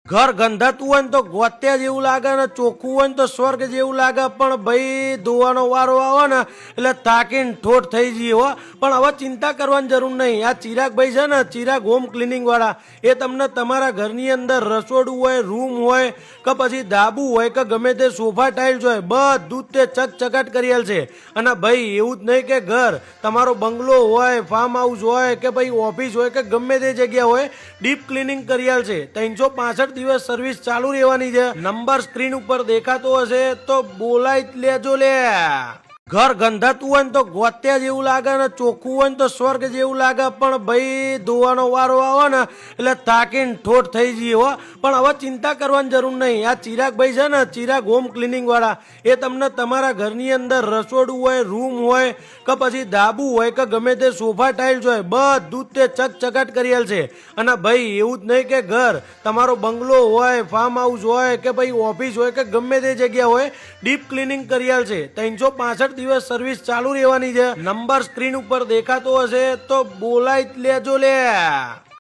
ઘર ગંધાતું હોય ને તો ગોત્યા જેવું લાગે ને ચોખ્ખું હોય ને તો સ્વર્ગ જેવું લાગે, પણ ભાઈ ધોવાનો વારો આવે ને એટલે તાકીને ઠોઠ થઈ જઈએ હો. પણ હવે ચિંતા કરવાની જરૂર નહીં. આ ચિરાગભાઈ છે ને, ચિરાગ હોમ ક્લિનિંગ વાળા, એ તમને તમારા ઘરની અંદર રસોડું હોય, રૂમ હોય કે પછી ધાબુ હોય કે ગમે તે સોફા ટાઇલ્સ હોય, બધું જ તે ચકચકાટ કરી આલશે. અને ભાઈ એવું જ નહીં કે ઘર તમારો બંગલો હોય, ફાર્મ હાઉસ હોય કે ભાઈ ઓફિસ હોય કે ગમે તે જગ્યા હોય, ડીપ ક્લિનિંગ કરી આલશે. 365 દિવસ સર્વિસ ચાલુ રહેવાની છે. નંબર સ્ક્રીન ઉપર દેખાતો હશે તો બોલાઈ જ લેજો લે. ઘર ગંધાતું હોય ને તો ગોત્યા જેવું લાગે ને ચોખ્ખું હોય ને તો સ્વર્ગ જેવું લાગે, પણ ભાઈ ધોવાનો વારો આવે ને એટલે તાકીને ઠોઠ થઈ જઈએ હો. પણ હવે ચિંતા કરવાની જરૂર નહીં. આ ચિરાગભાઈ છે ને, ચિરાગ હોમ ક્લિનિંગ વાળા, એ તમને તમારા ઘરની અંદર રસોડું હોય, રૂમ હોય કે પછી ધાબુ હોય કે ગમે તે સોફા ટાઇલ્સ હોય, બધું જ તે ચકચકાટ કરી આલશે. અને ભાઈ એવું જ નહીં કે ઘર તમારો બંગલો હોય, ફાર્મ હાઉસ હોય કે ભાઈ ઓફિસ હોય કે ગમે તે જગ્યા હોય, ડીપ ક્લિનિંગ કરી આલશે. 365 દિવસ સર્વિસ ચાલુ રહેવાની છે. નંબર સ્ક્રીન ઉપર દેખાતો હશે તો બોલાઈ જ લેજો લે.